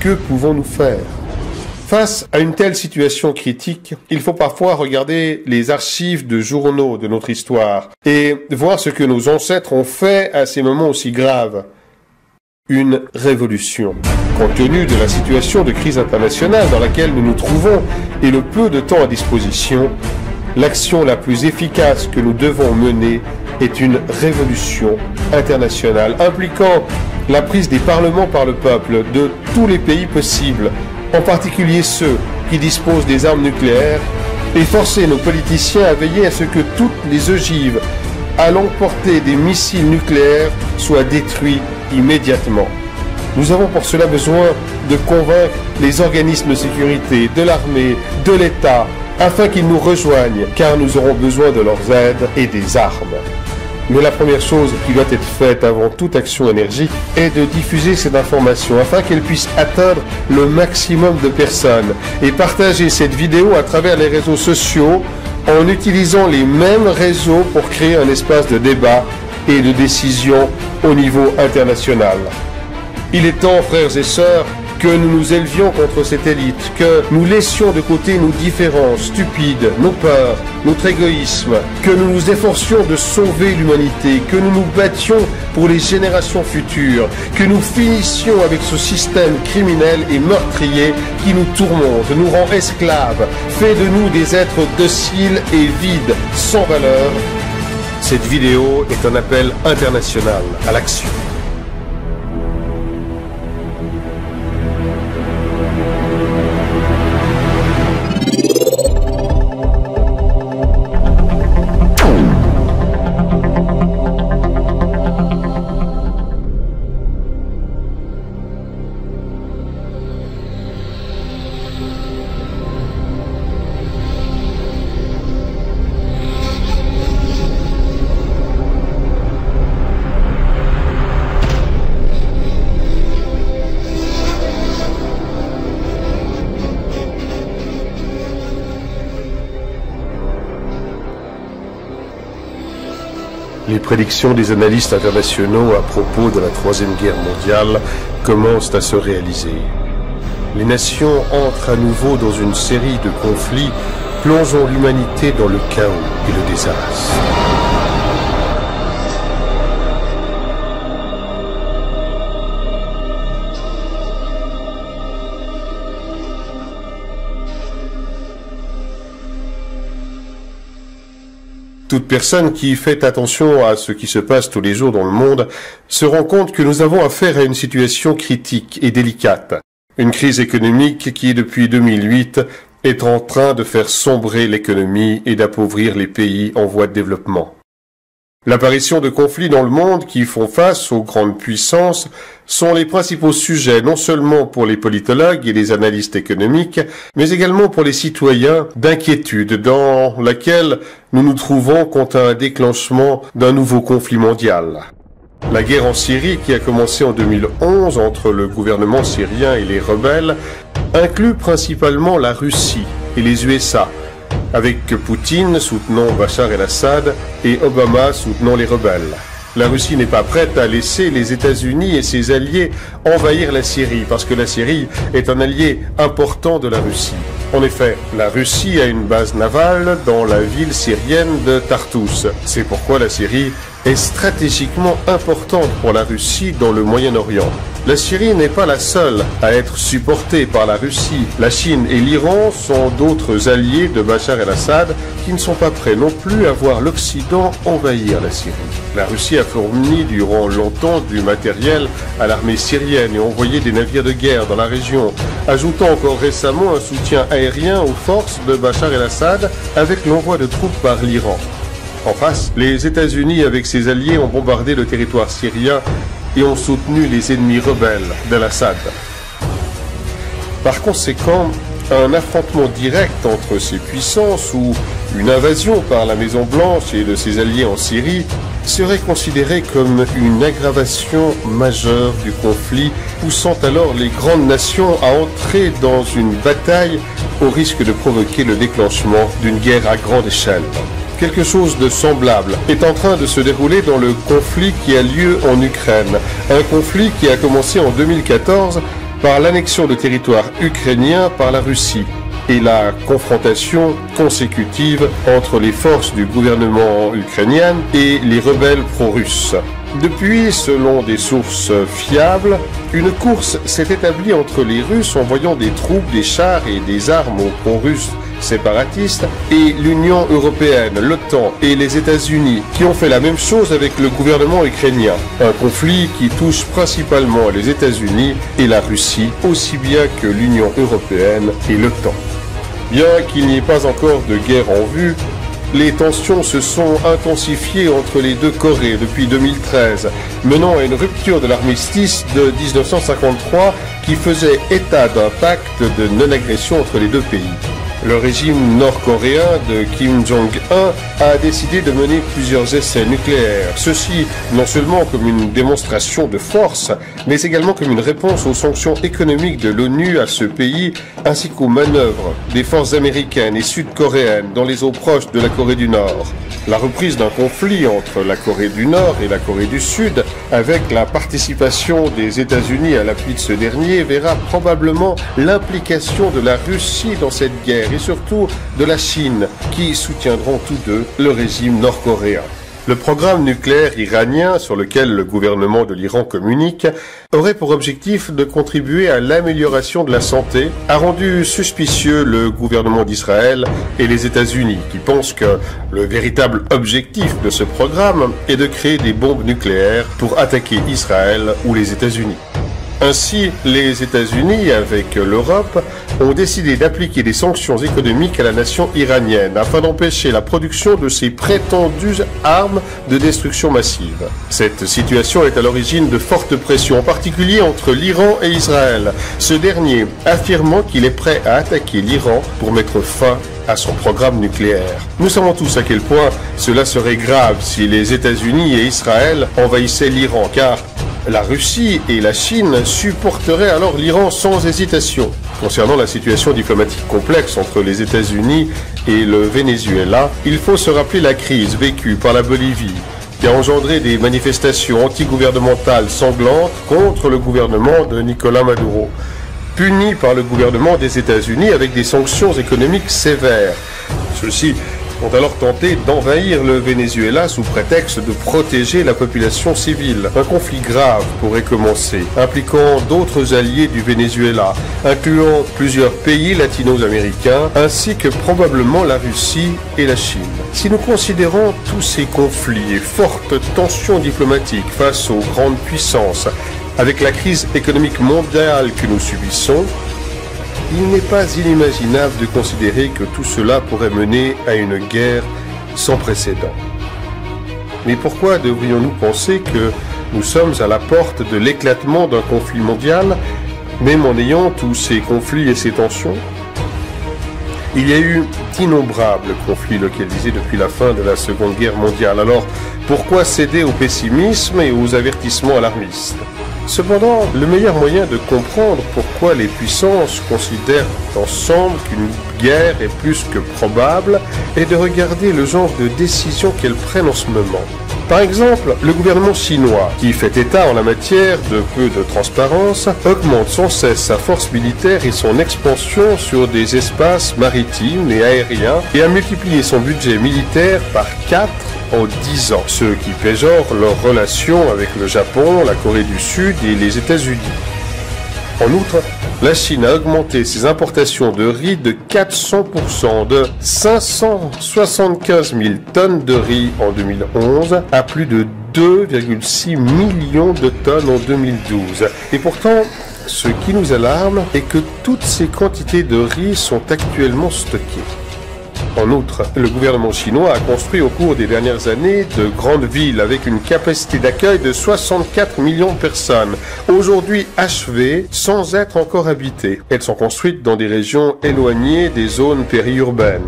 que pouvons-nous faire? Face à une telle situation critique, il faut parfois regarder les archives de journaux de notre histoire et voir ce que nos ancêtres ont fait à ces moments aussi graves. Une révolution. Compte tenu de la situation de crise internationale dans laquelle nous nous trouvons et le peu de temps à disposition, l'action la plus efficace que nous devons mener est une révolution internationale impliquant la prise des parlements par le peuple de tous les pays possibles, en particulier ceux qui disposent des armes nucléaires, et forcer nos politiciens à veiller à ce que toutes les ogives allant porter des missiles nucléaires soient détruits immédiatement. Nous avons pour cela besoin de convaincre les organismes de sécurité, de l'armée, de l'État, afin qu'ils nous rejoignent, car nous aurons besoin de leurs aides et des armes. Mais la première chose qui doit être faite avant toute action énergique est de diffuser cette information afin qu'elle puisse atteindre le maximum de personnes et partager cette vidéo à travers les réseaux sociaux en utilisant les mêmes réseaux pour créer un espace de débat et de décision au niveau international. Il est temps, frères et sœurs, que nous nous élevions contre cette élite, que nous laissions de côté nos différences stupides, nos peurs, notre égoïsme, que nous nous efforcions de sauver l'humanité, que nous nous battions pour les générations futures, que nous finissions avec ce système criminel et meurtrier qui nous tourmente, nous rend esclaves, fait de nous des êtres dociles et vides, sans valeur. Cette vidéo est un appel international à l'action. Les prédictions des analystes internationaux à propos de la Troisième Guerre mondiale commencent à se réaliser. Les nations entrent à nouveau dans une série de conflits plongeant l'humanité dans le chaos et le désastre. Toute personne qui fait attention à ce qui se passe tous les jours dans le monde se rend compte que nous avons affaire à une situation critique et délicate. Une crise économique qui, depuis 2008, est en train de faire sombrer l'économie et d'appauvrir les pays en voie de développement. L'apparition de conflits dans le monde qui font face aux grandes puissances sont les principaux sujets non seulement pour les politologues et les analystes économiques, mais également pour les citoyens d'inquiétude dans laquelle nous nous trouvons quant à un déclenchement d'un nouveau conflit mondial. La guerre en Syrie, qui a commencé en 2011 entre le gouvernement syrien et les rebelles, inclut principalement la Russie et les USA, avec Poutine soutenant Bachar el-Assad et Obama soutenant les rebelles. La Russie n'est pas prête à laisser les États-Unis et ses alliés envahir la Syrie, parce que la Syrie est un allié important de la Russie. En effet, la Russie a une base navale dans la ville syrienne de Tartous. C'est pourquoi la Syrie est stratégiquement importante pour la Russie dans le Moyen-Orient. La Syrie n'est pas la seule à être supportée par la Russie. La Chine et l'Iran sont d'autres alliés de Bachar el-Assad qui ne sont pas prêts non plus à voir l'Occident envahir la Syrie. La Russie a fourni durant longtemps du matériel à l'armée syrienne et envoyé des navires de guerre dans la région, ajoutant encore récemment un soutien aérien aux forces de Bachar el-Assad avec l'envoi de troupes par l'Iran. En face, les États-Unis avec ses alliés ont bombardé le territoire syrien et ont soutenu les ennemis rebelles d'Al-Assad. Par conséquent, un affrontement direct entre ces puissances ou une invasion par la Maison-Blanche et de ses alliés en Syrie serait considéré comme une aggravation majeure du conflit, poussant alors les grandes nations à entrer dans une bataille au risque de provoquer le déclenchement d'une guerre à grande échelle. Quelque chose de semblable est en train de se dérouler dans le conflit qui a lieu en Ukraine. Un conflit qui a commencé en 2014 par l'annexion de territoires ukrainiens par la Russie et la confrontation consécutive entre les forces du gouvernement ukrainien et les rebelles pro-russes. Depuis, selon des sources fiables, une course s'est établie entre les Russes envoyant des troupes, des chars et des armes aux pro-russes séparatistes et l'Union européenne, l'OTAN et les États-Unis qui ont fait la même chose avec le gouvernement ukrainien. Un conflit qui touche principalement les États-Unis et la Russie aussi bien que l'Union européenne et l'OTAN. Bien qu'il n'y ait pas encore de guerre en vue, les tensions se sont intensifiées entre les deux Corées depuis 2013, menant à une rupture de l'armistice de 1953 qui faisait état d'un pacte de non-agression entre les deux pays. Le régime nord-coréen de Kim Jong-un a décidé de mener plusieurs essais nucléaires. Ceci non seulement comme une démonstration de force, mais également comme une réponse aux sanctions économiques de l'ONU à ce pays, ainsi qu'aux manœuvres des forces américaines et sud-coréennes dans les eaux proches de la Corée du Nord. La reprise d'un conflit entre la Corée du Nord et la Corée du Sud, avec la participation des États-Unis à l'appui de ce dernier, verra probablement l'implication de la Russie dans cette guerre et surtout de la Chine, qui soutiendront tous deux le régime nord-coréen. Le programme nucléaire iranien, sur lequel le gouvernement de l'Iran communique, aurait pour objectif de contribuer à l'amélioration de la santé, a rendu suspicieux le gouvernement d'Israël et les États-Unis, qui pensent que le véritable objectif de ce programme est de créer des bombes nucléaires pour attaquer Israël ou les États-Unis. Ainsi, les États-Unis, avec l'Europe, ont décidé d'appliquer des sanctions économiques à la nation iranienne afin d'empêcher la production de ces prétendues armes de destruction massive. Cette situation est à l'origine de fortes pressions, en particulier entre l'Iran et Israël, ce dernier affirmant qu'il est prêt à attaquer l'Iran pour mettre fin à son programme nucléaire. Nous savons tous à quel point cela serait grave si les États-Unis et Israël envahissaient l'Iran, car la Russie et la Chine supporteraient alors l'Iran sans hésitation. Concernant la situation diplomatique complexe entre les États-Unis et le Venezuela, il faut se rappeler la crise vécue par la Bolivie, qui a engendré des manifestations antigouvernementales sanglantes contre le gouvernement de Nicolás Maduro, puni par le gouvernement des États-Unis avec des sanctions économiques sévères. Ceux-ci ont alors tenté d'envahir le Venezuela sous prétexte de protéger la population civile. Un conflit grave pourrait commencer, impliquant d'autres alliés du Venezuela, incluant plusieurs pays latino-américains, ainsi que probablement la Russie et la Chine. Si nous considérons tous ces conflits et fortes tensions diplomatiques face aux grandes puissances, avec la crise économique mondiale que nous subissons, il n'est pas inimaginable de considérer que tout cela pourrait mener à une guerre sans précédent. Mais pourquoi devrions-nous penser que nous sommes à la porte de l'éclatement d'un conflit mondial, même en ayant tous ces conflits et ces tensions? Il y a eu d'innombrables conflits localisés depuis la fin de la Seconde Guerre mondiale. Alors, pourquoi céder au pessimisme et aux avertissements alarmistes? Cependant, le meilleur moyen de comprendre pourquoi les puissances considèrent ensemble qu'une guerre est plus que probable est de regarder le genre de décisions qu'elles prennent en ce moment. Par exemple, le gouvernement chinois, qui fait état en la matière de peu de transparence, augmente sans cesse sa force militaire et son expansion sur des espaces maritimes et aériens et a multiplié son budget militaire par 4 en 10 ans, ce qui péjore leurs relations avec le Japon, la Corée du Sud et les États-Unis. En outre, la Chine a augmenté ses importations de riz de 400%, de 575 000 tonnes de riz en 2011 à plus de 2,6 millions de tonnes en 2012. Et pourtant, ce qui nous alarme est que toutes ces quantités de riz sont actuellement stockées. En outre, le gouvernement chinois a construit au cours des dernières années de grandes villes avec une capacité d'accueil de 64 millions de personnes, aujourd'hui achevées sans être encore habitées. Elles sont construites dans des régions éloignées des zones périurbaines.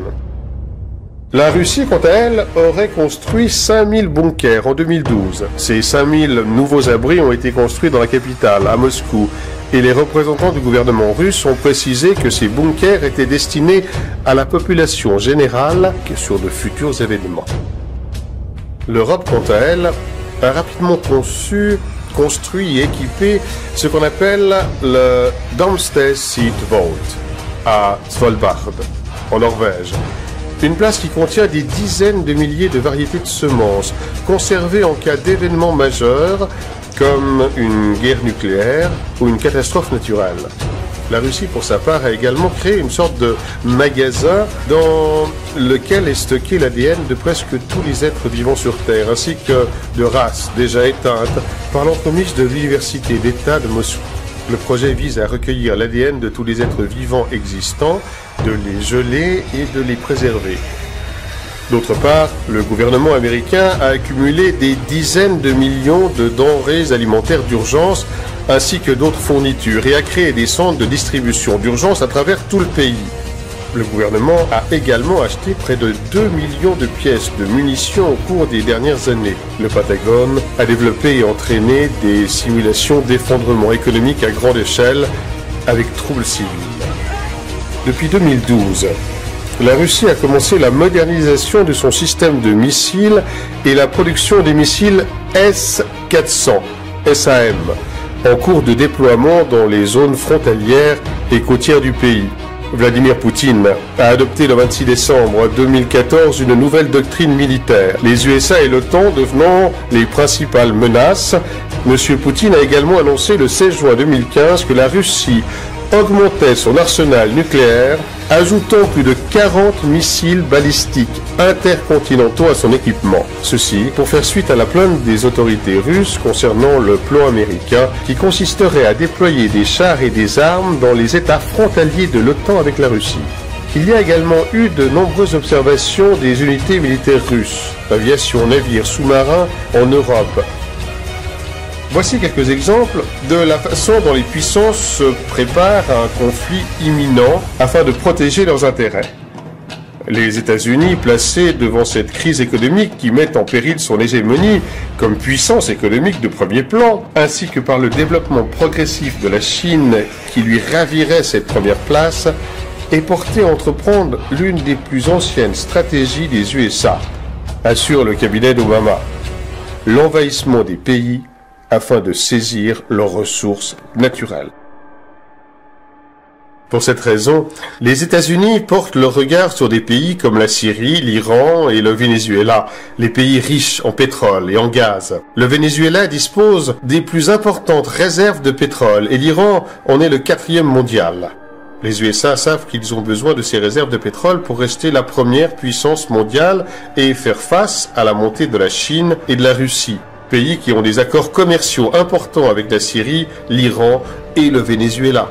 La Russie, quant à elle, aurait construit 5000 bunkers en 2012. Ces 5000 nouveaux abris ont été construits dans la capitale, à Moscou, et les représentants du gouvernement russe ont précisé que ces bunkers étaient destinés à la population générale sur de futurs événements. L'Europe, quant à elle, a rapidement conçu construit et équipé ce qu'on appelle le Domesday Seed Vault à Svalbard, en Norvège. Une place qui contient des dizaines de milliers de variétés de semences, conservées en cas d'événements majeurs, comme une guerre nucléaire ou une catastrophe naturelle. La Russie, pour sa part, a également créé une sorte de magasin dans lequel est stocké l'ADN de presque tous les êtres vivants sur Terre, ainsi que de races déjà éteintes par l'entremise de l'Université d'État de Moscou. Le projet vise à recueillir l'ADN de tous les êtres vivants existants, de les geler et de les préserver. D'autre part, le gouvernement américain a accumulé des dizaines de millions de denrées alimentaires d'urgence ainsi que d'autres fournitures et a créé des centres de distribution d'urgence à travers tout le pays. Le gouvernement a également acheté près de 2 millions de pièces de munitions au cours des dernières années. Le Pentagone a développé et entraîné des simulations d'effondrement économique à grande échelle avec troubles civils. Depuis 2012, la Russie a commencé la modernisation de son système de missiles et la production des missiles S-400, SAM, en cours de déploiement dans les zones frontalières et côtières du pays. Vladimir Poutine a adopté le 26 décembre 2014 une nouvelle doctrine militaire, les USA et l'OTAN devenant les principales menaces. M. Poutine a également annoncé le 16 juin 2015 que la Russie augmentait son arsenal nucléaire, ajoutant plus de 40 missiles balistiques intercontinentaux à son équipement. Ceci pour faire suite à la plainte des autorités russes concernant le plan américain qui consisterait à déployer des chars et des armes dans les États frontaliers de l'OTAN avec la Russie. Il y a également eu de nombreuses observations des unités militaires russes, aviation, navires, sous-marins en Europe. Voici quelques exemples de la façon dont les puissances se préparent à un conflit imminent afin de protéger leurs intérêts. Les États-Unis, placés devant cette crise économique qui met en péril son hégémonie comme puissance économique de premier plan, ainsi que par le développement progressif de la Chine qui lui ravirait cette première place, est porté à entreprendre l'une des plus anciennes stratégies des USA, assure le cabinet d'Obama, l'envahissement des pays afin de saisir leurs ressources naturelles. Pour cette raison, les États-Unis portent leur regard sur des pays comme la Syrie, l'Iran et le Venezuela, les pays riches en pétrole et en gaz. Le Venezuela dispose des plus importantes réserves de pétrole et l'Iran en est le 4e mondial. Les USA savent qu'ils ont besoin de ces réserves de pétrole pour rester la première puissance mondiale et faire face à la montée de la Chine et de la Russie, pays qui ont des accords commerciaux importants avec la Syrie, l'Iran et le Venezuela.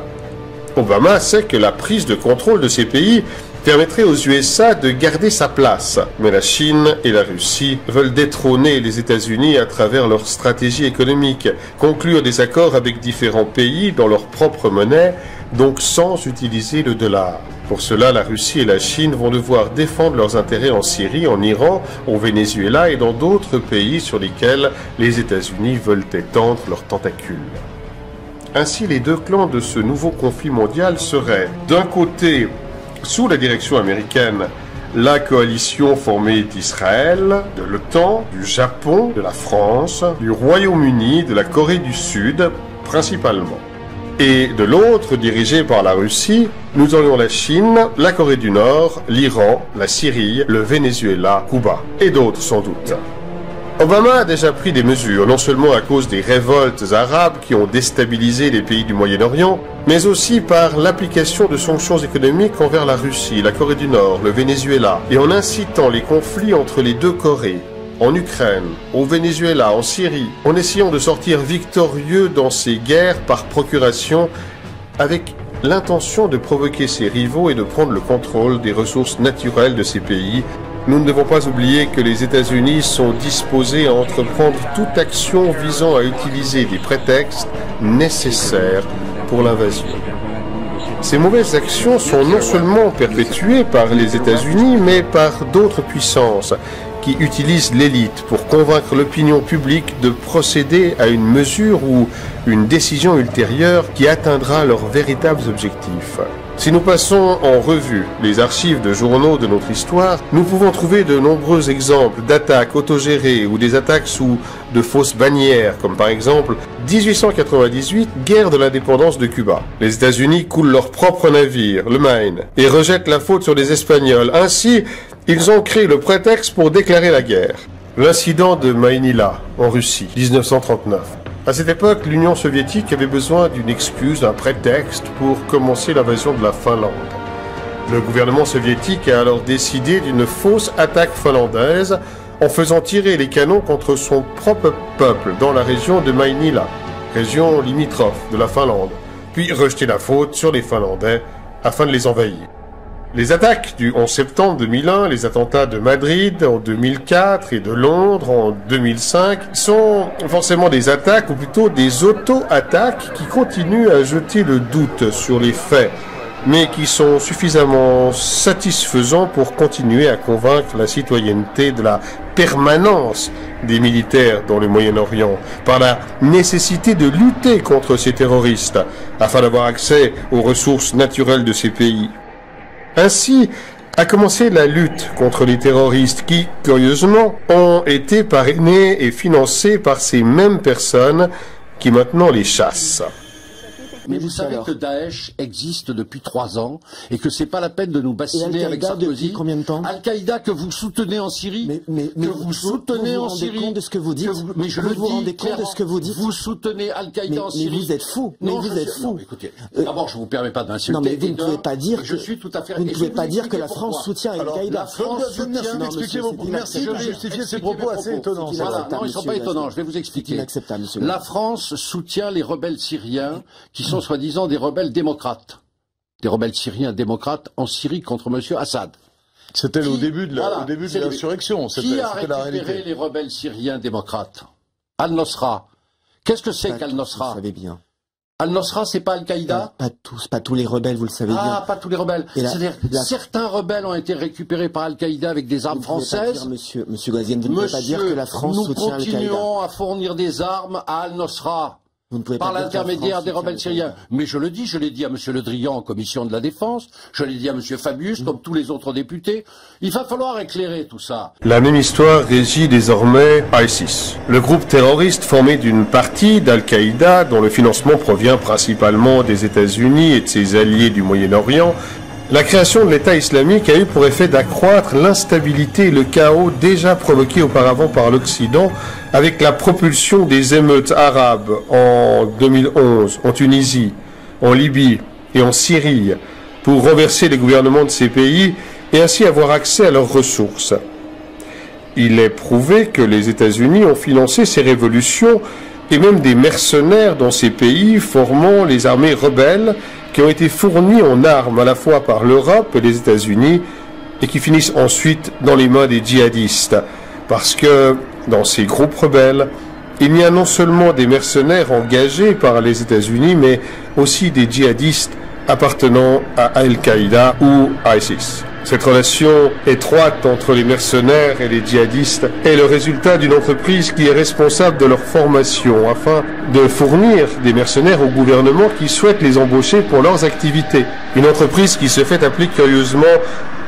Obama sait que la prise de contrôle de ces pays permettrait aux USA de garder sa place. Mais la Chine et la Russie veulent détrôner les États-Unis à travers leur stratégie économique, conclure des accords avec différents pays dans leur propre monnaie, donc sans utiliser le dollar. Pour cela, la Russie et la Chine vont devoir défendre leurs intérêts en Syrie, en Iran, au Venezuela et dans d'autres pays sur lesquels les États-Unis veulent étendre leurs tentacules. Ainsi, les deux clans de ce nouveau conflit mondial seraient, d'un côté, sous la direction américaine, la coalition formée d'Israël, de l'OTAN, du Japon, de la France, du Royaume-Uni, de la Corée du Sud, principalement. Et de l'autre, dirigée par la Russie, nous aurions la Chine, la Corée du Nord, l'Iran, la Syrie, le Venezuela, Cuba, et d'autres sans doute. Obama a déjà pris des mesures, non seulement à cause des révoltes arabes qui ont déstabilisé les pays du Moyen-Orient, mais aussi par l'application de sanctions économiques envers la Russie, la Corée du Nord, le Venezuela, et en incitant les conflits entre les deux Corées, en Ukraine, au Venezuela, en Syrie, en essayant de sortir victorieux dans ces guerres par procuration, avec l'intention de provoquer ses rivaux et de prendre le contrôle des ressources naturelles de ces pays. Nous ne devons pas oublier que les États-Unis sont disposés à entreprendre toute action visant à utiliser des prétextes nécessaires pour l'invasion. Ces mauvaises actions sont non seulement perpétuées par les États-Unis, mais par d'autres puissances qui utilisent l'élite pour convaincre l'opinion publique de procéder à une mesure ou une décision ultérieure qui atteindra leurs véritables objectifs. Si nous passons en revue les archives de journaux de notre histoire, nous pouvons trouver de nombreux exemples d'attaques autogérées ou des attaques sous de fausses bannières, comme par exemple 1898, guerre de l'indépendance de Cuba. Les États-Unis coulent leur propre navire, le Maine, et rejettent la faute sur les Espagnols. Ainsi, ils ont créé le prétexte pour déclarer la guerre. L'incident de Maïnila, en Russie, 1939. À cette époque, l'Union soviétique avait besoin d'une excuse, d'un prétexte pour commencer l'invasion de la Finlande. Le gouvernement soviétique a alors décidé d'une fausse attaque finlandaise en faisant tirer les canons contre son propre peuple dans la région de Maïnila, région limitrophe de la Finlande, puis rejeter la faute sur les Finlandais afin de les envahir. Les attaques du 11 septembre 2001, les attentats de Madrid en 2004 et de Londres en 2005 sont forcément des attaques, ou plutôt des auto-attaques qui continuent à jeter le doute sur les faits, mais qui sont suffisamment satisfaisants pour continuer à convaincre la citoyenneté de la permanence des militaires dans le Moyen-Orient, par la nécessité de lutter contre ces terroristes, afin d'avoir accès aux ressources naturelles de ces pays. Ainsi a commencé la lutte contre les terroristes qui, curieusement, ont été parrainés et financés par ces mêmes personnes qui maintenant les chassent. Mais vous savez que Daesh existe depuis 3 ans et que c'est pas la peine de nous bassiner avec Sarkozy. Depuis combien de temps? Al-Qaïda que vous soutenez en Syrie, mais vous soutenez en Syrie. Vous vous rendez compte de ce que vous dites? Mais je vous rendez compte de ce que vous dites? Vous soutenez Al-Qaïda en Syrie. Mais vous êtes fou. Non, vous êtes fou. Écoutez, d'abord, je vous permets pas d'insulter. Non, mais vous ne pouvez pas dire que je suis tout à fait. Vous ne pouvez pas dire que la France soutient Al-Qaïda. La France soutient. Merci de justifier ces propos assez étonnants. Voilà, non, ils sont pas étonnants. Je vais vous expliquer. Inacceptable, monsieur. La France soutient les rebelles syriens qui sont soi-disant des rebelles démocrates. Des rebelles syriens démocrates en Syrie contre M. Assad. C'était au début de l'insurrection. Qui a récupéré les rebelles syriens démocrates? Al-Nosra. Qu'est-ce que c'est qu'Al-Nosra? Vous savez bien. Al-Nosra, c'est pas Al-Qaïda? Pas tous les rebelles, vous le savez bien. Ah, pas tous les rebelles. C'est-à-dire, certains rebelles ont été récupérés par Al-Qaïda avec des armes françaises. Monsieur Ghazien, vous ne pouvez pas dire que la France soutient Al-Qaïda. Nous continuons à fournir des armes à Al-Nosra. Par l'intermédiaire des rebelles syriens. Mais je le dis, je l'ai dit à M. Le Drian en commission de la défense, je l'ai dit à M. Fabius, comme tous les autres députés. Il va falloir éclairer tout ça. La même histoire régit désormais ISIS, le groupe terroriste formé d'une partie d'Al-Qaïda dont le financement provient principalement des États-Unis et de ses alliés du Moyen-Orient. La création de l'État islamique a eu pour effet d'accroître l'instabilité et le chaos déjà provoqués auparavant par l'Occident avec la propulsion des émeutes arabes en 2011 en Tunisie, en Libye et en Syrie pour renverser les gouvernements de ces pays et ainsi avoir accès à leurs ressources. Il est prouvé que les États-Unis ont financé ces révolutions et même des mercenaires dans ces pays formant les armées rebelles qui ont été fournis en armes à la fois par l'Europe et les États-Unis et qui finissent ensuite dans les mains des djihadistes. Parce que dans ces groupes rebelles, il y a non seulement des mercenaires engagés par les États-Unis, mais aussi des djihadistes appartenant à Al-Qaïda ou ISIS. Cette relation étroite entre les mercenaires et les djihadistes est le résultat d'une entreprise qui est responsable de leur formation afin de fournir des mercenaires au gouvernement qui souhaite les embaucher pour leurs activités. Une entreprise qui se fait appeler curieusement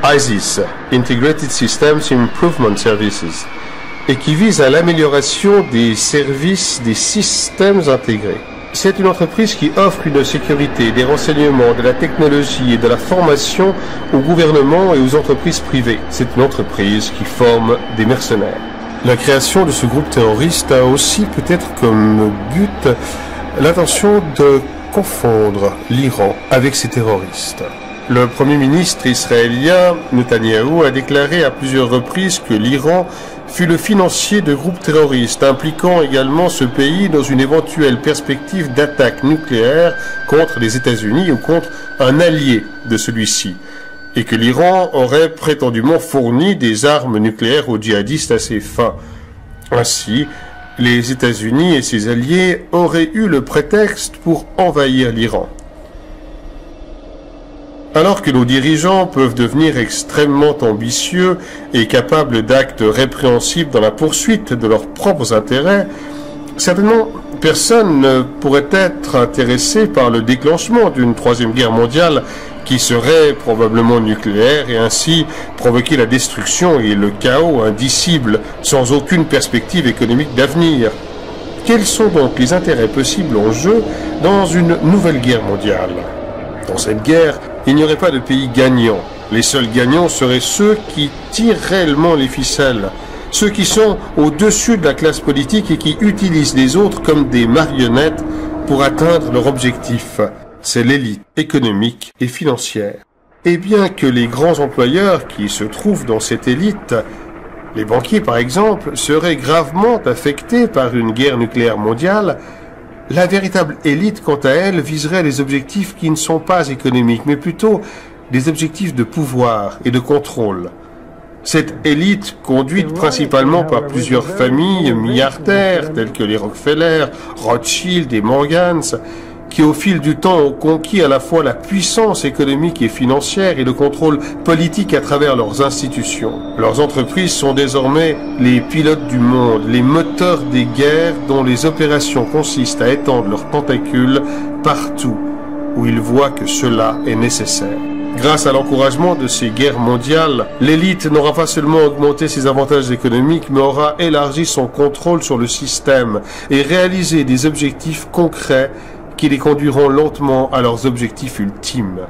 ISIS, Integrated Systems Improvement Services, et qui vise à l'amélioration des services des systèmes intégrés. C'est une entreprise qui offre une sécurité, des renseignements, de la technologie et de la formation au gouvernement et aux entreprises privées. C'est une entreprise qui forme des mercenaires. La création de ce groupe terroriste a aussi peut-être comme but l'intention de confondre l'Iran avec ses terroristes. Le Premier ministre israélien Netanyahou a déclaré à plusieurs reprises que l'Iran fut le financier de groupes terroristes, impliquant également ce pays dans une éventuelle perspective d'attaque nucléaire contre les États-Unis ou contre un allié de celui-ci, et que l'Iran aurait prétendument fourni des armes nucléaires aux djihadistes à ces fins. Ainsi, les États-Unis et ses alliés auraient eu le prétexte pour envahir l'Iran. Alors que nos dirigeants peuvent devenir extrêmement ambitieux et capables d'actes répréhensibles dans la poursuite de leurs propres intérêts, certainement personne ne pourrait être intéressé par le déclenchement d'une troisième guerre mondiale qui serait probablement nucléaire et ainsi provoquer la destruction et le chaos indicible sans aucune perspective économique d'avenir. Quels sont donc les intérêts possibles en jeu dans une nouvelle guerre mondiale? Dans cette guerre, il n'y aurait pas de pays gagnant. Les seuls gagnants seraient ceux qui tirent réellement les ficelles, ceux qui sont au-dessus de la classe politique et qui utilisent les autres comme des marionnettes pour atteindre leur objectif. C'est l'élite économique et financière. Et bien que les grands employeurs qui se trouvent dans cette élite, les banquiers par exemple, seraient gravement affectés par une guerre nucléaire mondiale, la véritable élite, quant à elle, viserait les objectifs qui ne sont pas économiques, mais plutôt des objectifs de pouvoir et de contrôle. Cette élite, conduite principalement par plusieurs familles milliardaires, telles que les Rockefeller, Rothschild et Morgans, qui au fil du temps ont conquis à la fois la puissance économique et financière et le contrôle politique à travers leurs institutions. Leurs entreprises sont désormais les pilotes du monde, les moteurs des guerres dont les opérations consistent à étendre leurs tentacules partout où ils voient que cela est nécessaire. Grâce à l'encouragement de ces guerres mondiales, l'élite n'aura pas seulement augmenté ses avantages économiques, mais aura élargi son contrôle sur le système et réalisé des objectifs concrets qui les conduiront lentement à leurs objectifs ultimes.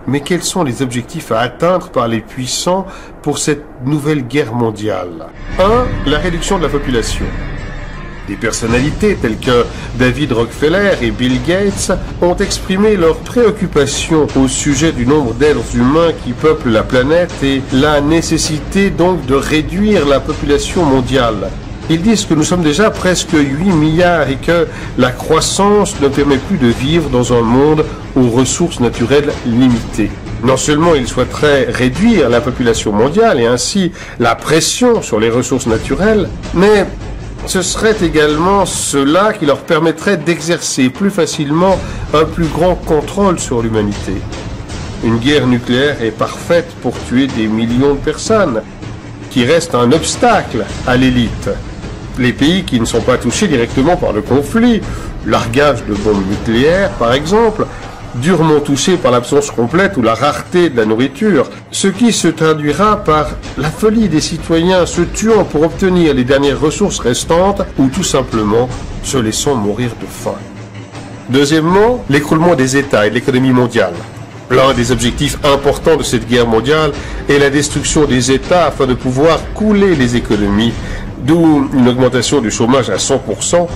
Mais quels sont les objectifs à atteindre par les puissants pour cette nouvelle guerre mondiale? 1. La réduction de la population. Des personnalités telles que David Rockefeller et Bill Gates ont exprimé leurs préoccupations au sujet du nombre d'êtres humains qui peuplent la planète et la nécessité donc de réduire la population mondiale. Ils disent que nous sommes déjà presque 8 milliards et que la croissance ne permet plus de vivre dans un monde aux ressources naturelles limitées. Non seulement ils souhaiteraient réduire la population mondiale et ainsi la pression sur les ressources naturelles, mais ce serait également cela qui leur permettrait d'exercer plus facilement un plus grand contrôle sur l'humanité. Une guerre nucléaire est parfaite pour tuer des millions de personnes, qui reste un obstacle à l'élite. Les pays qui ne sont pas touchés directement par le conflit, largage de bombes nucléaires par exemple, durement touchés par l'absence complète ou la rareté de la nourriture, ce qui se traduira par la folie des citoyens se tuant pour obtenir les dernières ressources restantes ou tout simplement se laissant mourir de faim. Deuxièmement, l'écroulement des États et de l'économie mondiale. L'un des objectifs importants de cette guerre mondiale est la destruction des États afin de pouvoir couler les économies, d'où une augmentation du chômage à 100%,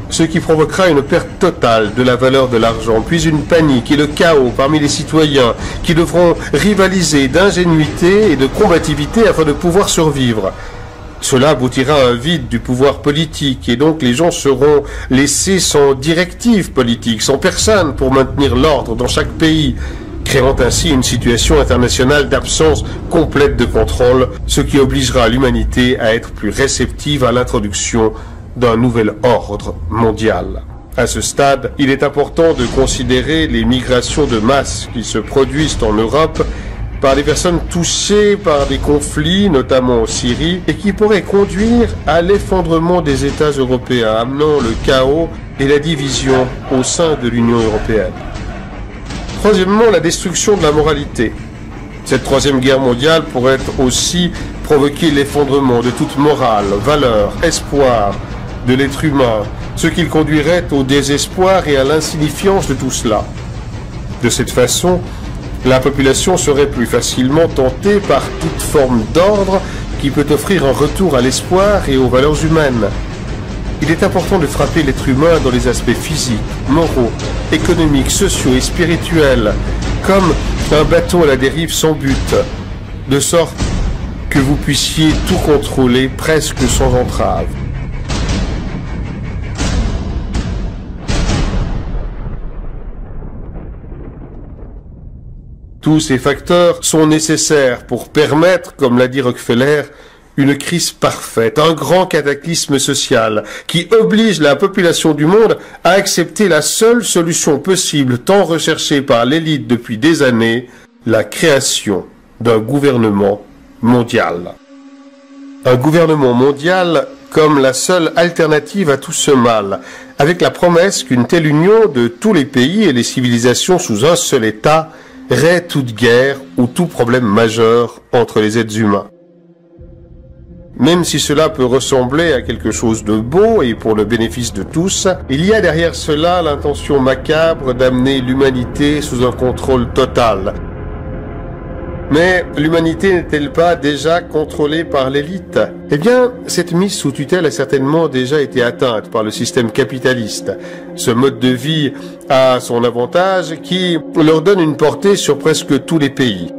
ce qui provoquera une perte totale de la valeur de l'argent, puis une panique et le chaos parmi les citoyens qui devront rivaliser d'ingénuité et de combativité afin de pouvoir survivre. Cela aboutira à un vide du pouvoir politique et donc les gens seront laissés sans directive politique, sans personne pour maintenir l'ordre dans chaque pays, créant ainsi une situation internationale d'absence complète de contrôle, ce qui obligera l'humanité à être plus réceptive à l'introduction d'un nouvel ordre mondial. À ce stade, il est important de considérer les migrations de masse qui se produisent en Europe par des personnes touchées par des conflits, notamment en Syrie, et qui pourraient conduire à l'effondrement des États européens, amenant le chaos et la division au sein de l'Union européenne. Troisièmement, la destruction de la moralité. Cette troisième guerre mondiale pourrait aussi provoquer l'effondrement de toute morale, valeur, espoir de l'être humain, ce qui le conduirait au désespoir et à l'insignifiance de tout cela. De cette façon, la population serait plus facilement tentée par toute forme d'ordre qui peut offrir un retour à l'espoir et aux valeurs humaines. Il est important de frapper l'être humain dans les aspects physiques, moraux, économiques, sociaux et spirituels, comme un bateau à la dérive sans but, de sorte que vous puissiez tout contrôler presque sans entrave. Tous ces facteurs sont nécessaires pour permettre, comme l'a dit Rockefeller, une crise parfaite, un grand cataclysme social qui oblige la population du monde à accepter la seule solution possible tant recherchée par l'élite depuis des années, la création d'un gouvernement mondial. Un gouvernement mondial comme la seule alternative à tout ce mal, avec la promesse qu'une telle union de tous les pays et les civilisations sous un seul État raie toute guerre ou tout problème majeur entre les êtres humains. Même si cela peut ressembler à quelque chose de beau et pour le bénéfice de tous, il y a derrière cela l'intention macabre d'amener l'humanité sous un contrôle total. Mais l'humanité n'est-elle pas déjà contrôlée par l'élite? Eh bien, cette mise sous tutelle a certainement déjà été atteinte par le système capitaliste. Ce mode de vie a son avantage qui leur donne une portée sur presque tous les pays.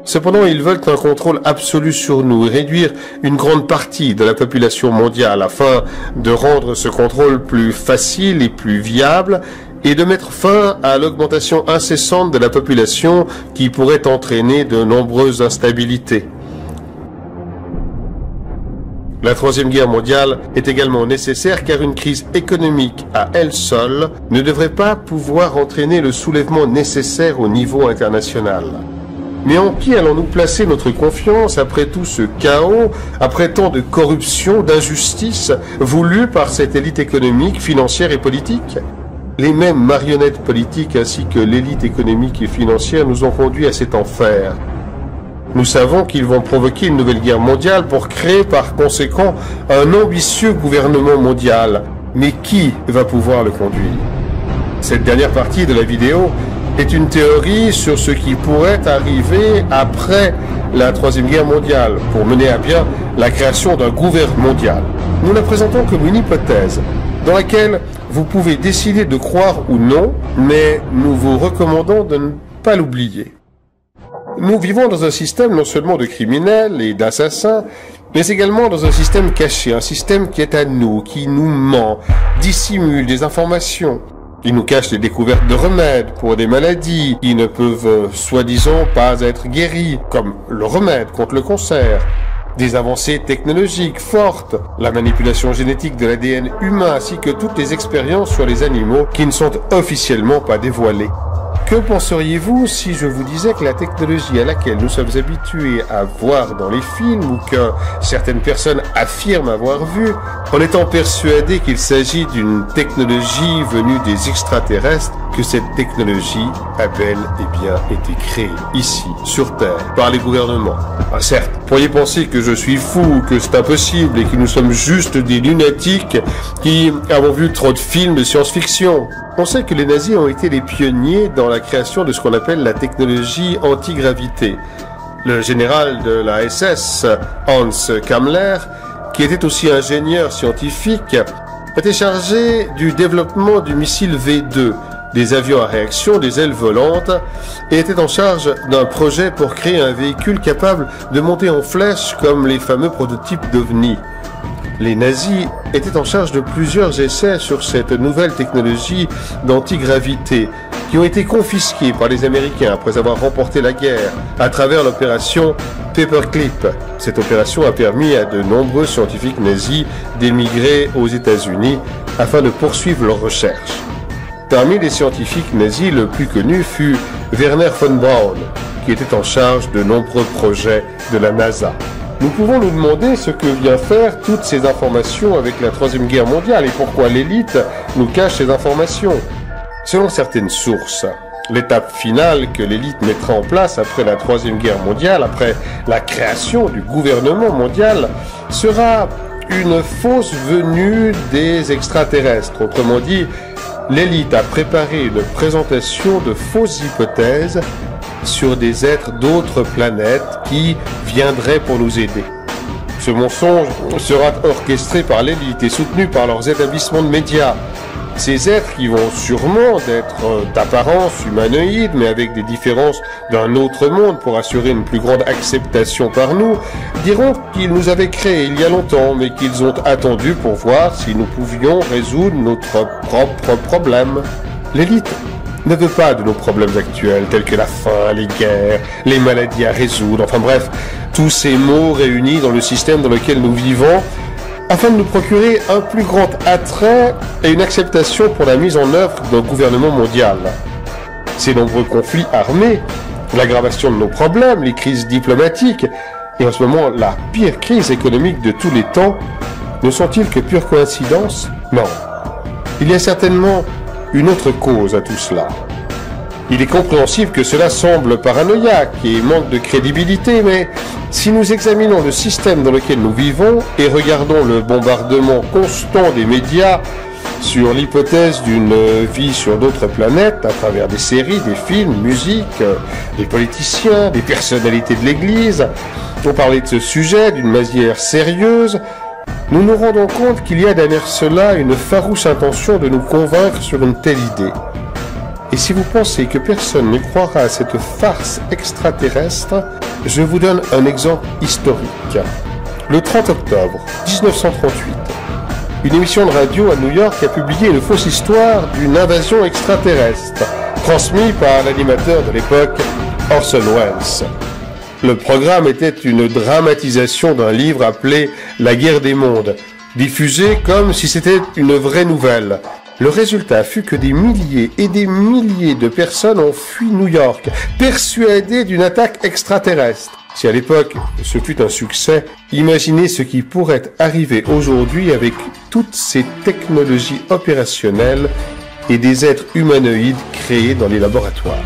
Cependant, ils veulent un contrôle absolu sur nous et réduire une grande partie de la population mondiale afin de rendre ce contrôle plus facile et plus viable et de mettre fin à l'augmentation incessante de la population qui pourrait entraîner de nombreuses instabilités. La Troisième Guerre mondiale est également nécessaire car une crise économique à elle seule ne devrait pas pouvoir entraîner le soulèvement nécessaire au niveau international. Mais en qui allons-nous placer notre confiance après tout ce chaos, après tant de corruption, d'injustice voulue par cette élite économique, financière et politique? Les mêmes marionnettes politiques ainsi que l'élite économique et financière nous ont conduits à cet enfer. Nous savons qu'ils vont provoquer une nouvelle guerre mondiale pour créer par conséquent un ambitieux gouvernement mondial. Mais qui va pouvoir le conduire? Cette dernière partie de la vidéo est une théorie sur ce qui pourrait arriver après la Troisième Guerre mondiale pour mener à bien la création d'un gouvernement mondial. Nous la présentons comme une hypothèse dans laquelle vous pouvez décider de croire ou non, mais nous vous recommandons de ne pas l'oublier. Nous vivons dans un système non seulement de criminels et d'assassins, mais également dans un système caché, un système qui est à nous, qui nous ment, dissimule des informations. Il nous cache les découvertes de remèdes pour des maladies qui ne peuvent soi-disant pas être guéries, comme le remède contre le cancer. Des avancées technologiques fortes, la manipulation génétique de l'ADN humain ainsi que toutes les expériences sur les animaux qui ne sont officiellement pas dévoilées. Que penseriez-vous si je vous disais que la technologie à laquelle nous sommes habitués à voir dans les films ou que certaines personnes affirment avoir vu, en étant persuadées qu'il s'agit d'une technologie venue des extraterrestres, que cette technologie a bel et bien été créée ici, sur Terre, par les gouvernements? Certes, vous pourriez penser que je suis fou, que c'est impossible et que nous sommes juste des lunatiques qui avons vu trop de films de science-fiction. On sait que les nazis ont été les pionniers dans la création de ce qu'on appelle la technologie antigravité. Le général de la SS, Hans Kammler, qui était aussi ingénieur scientifique, était chargé du développement du missile V2, des avions à réaction, des ailes volantes, et était en charge d'un projet pour créer un véhicule capable de monter en flèche comme les fameux prototypes d'OVNI. Les nazis étaient en charge de plusieurs essais sur cette nouvelle technologie d'antigravité qui ont été confisqués par les Américains après avoir remporté la guerre à travers l'opération Paperclip. Cette opération a permis à de nombreux scientifiques nazis d'émigrer aux États-Unis afin de poursuivre leurs recherches. Parmi les scientifiques nazis, le plus connu fut Wernher von Braun, qui était en charge de nombreux projets de la NASA. Nous pouvons nous demander ce que vient faire toutes ces informations avec la Troisième Guerre mondiale et pourquoi l'élite nous cache ces informations. Selon certaines sources, l'étape finale que l'élite mettra en place après la Troisième Guerre mondiale, après la création du gouvernement mondial, sera une fausse venue des extraterrestres. Autrement dit, l'élite a préparé une présentation de fausses hypothèses sur des êtres d'autres planètes qui viendraient pour nous aider. Ce mensonge sera orchestré par l'élite et soutenu par leurs établissements de médias. Ces êtres qui vont sûrement être d'apparence humanoïde, mais avec des différences d'un autre monde pour assurer une plus grande acceptation par nous, diront qu'ils nous avaient créés il y a longtemps, mais qu'ils ont attendu pour voir si nous pouvions résoudre notre propre problème. L'élite ne veut pas de nos problèmes actuels, tels que la faim, les guerres, les maladies à résoudre, enfin bref, tous ces maux réunis dans le système dans lequel nous vivons, afin de nous procurer un plus grand attrait et une acceptation pour la mise en œuvre d'un gouvernement mondial. Ces nombreux conflits armés, l'aggravation de nos problèmes, les crises diplomatiques, et en ce moment la pire crise économique de tous les temps, ne sont-ils que pure coïncidence? Non. Il y a certainement une autre cause à tout cela. Il est compréhensible que cela semble paranoïaque et manque de crédibilité, mais si nous examinons le système dans lequel nous vivons et regardons le bombardement constant des médias sur l'hypothèse d'une vie sur d'autres planètes à travers des séries, des films, musique, des politiciens, des personnalités de l'Église, pour parler de ce sujet d'une manière sérieuse, nous nous rendons compte qu'il y a derrière cela une farouche intention de nous convaincre sur une telle idée. Et si vous pensez que personne ne croira à cette farce extraterrestre, je vous donne un exemple historique. Le 30 octobre 1938, une émission de radio à New York a publié une fausse histoire d'une invasion extraterrestre, transmise par l'animateur de l'époque, Orson Welles. Le programme était une dramatisation d'un livre appelé « La guerre des mondes », diffusé comme si c'était une vraie nouvelle. Le résultat fut que des milliers et des milliers de personnes ont fui New York, persuadées d'une attaque extraterrestre. Si à l'époque ce fut un succès, imaginez ce qui pourrait arriver aujourd'hui avec toutes ces technologies opérationnelles et des êtres humanoïdes créés dans les laboratoires.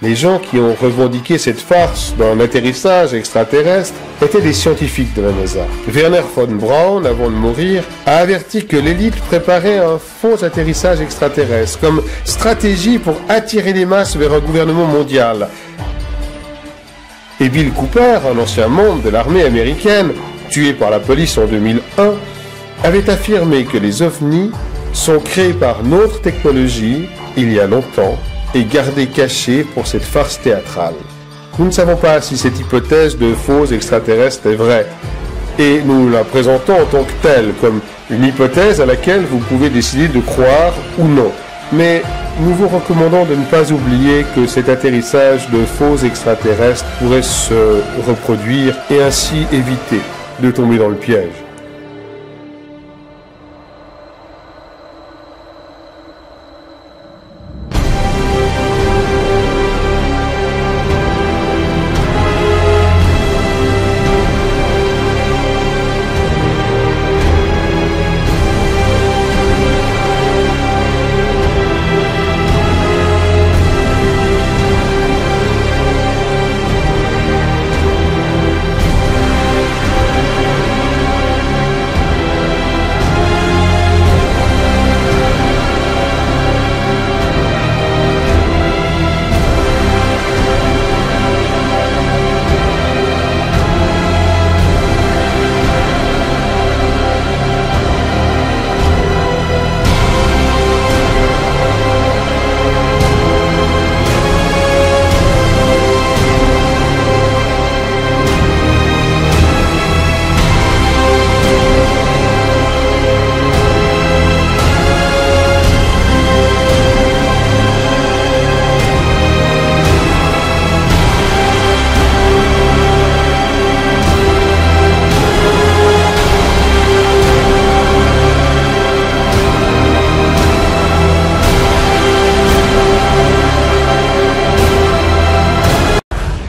Les gens qui ont revendiqué cette farce d'un atterrissage extraterrestre étaient des scientifiques de la NASA. Werner von Braun, avant de mourir, a averti que l'élite préparait un faux atterrissage extraterrestre comme stratégie pour attirer les masses vers un gouvernement mondial. Et Bill Cooper, un ancien membre de l'armée américaine, tué par la police en 2001, avait affirmé que les ovnis sont créés par notre technologie il y a longtemps et gardés cachés pour cette farce théâtrale. Nous ne savons pas si cette hypothèse de faux extraterrestre est vraie, et nous la présentons en tant que telle, comme une hypothèse à laquelle vous pouvez décider de croire ou non. Mais nous vous recommandons de ne pas oublier que cet atterrissage de faux extraterrestres pourrait se reproduire et ainsi éviter de tomber dans le piège.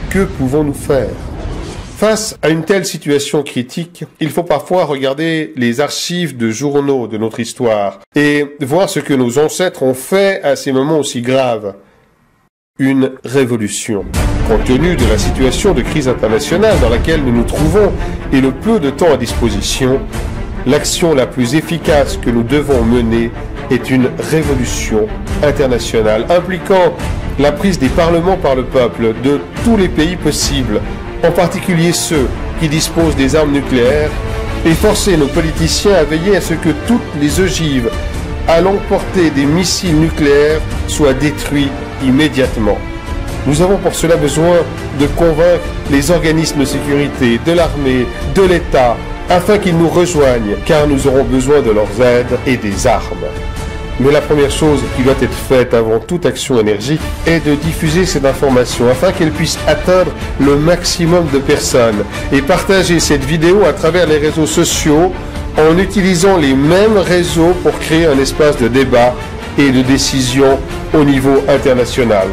Que pouvons-nous faire? Face à une telle situation critique, il faut parfois regarder les archives de journaux de notre histoire et voir ce que nos ancêtres ont fait à ces moments aussi graves. Une révolution. Compte tenu de la situation de crise internationale dans laquelle nous nous trouvons et le peu de temps à disposition, l'action la plus efficace que nous devons mener est une révolution internationale impliquant la prise des parlements par le peuple de tous les pays possibles, en particulier ceux qui disposent des armes nucléaires, et forcer nos politiciens à veiller à ce que toutes les ogives allant porter des missiles nucléaires soient détruits immédiatement. Nous avons pour cela besoin de convaincre les organismes de sécurité, de l'armée, de l'État, afin qu'ils nous rejoignent, car nous aurons besoin de leurs aides et des armes. Mais la première chose qui doit être faite avant toute action énergique est de diffuser cette information afin qu'elle puisse atteindre le maximum de personnes et partager cette vidéo à travers les réseaux sociaux en utilisant les mêmes réseaux pour créer un espace de débat et de décision au niveau international.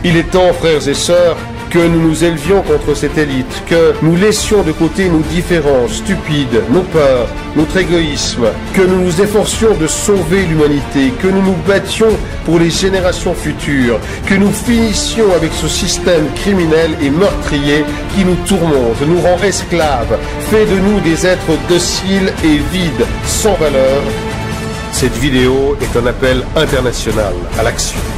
Il est temps, frères et sœurs, que nous nous élevions contre cette élite, que nous laissions de côté nos différences stupides, nos peurs, notre égoïsme, que nous nous efforcions de sauver l'humanité, que nous nous battions pour les générations futures, que nous finissions avec ce système criminel et meurtrier qui nous tourmente, nous rend esclaves, fait de nous des êtres dociles et vides, sans valeur. Cette vidéo est un appel international à l'action.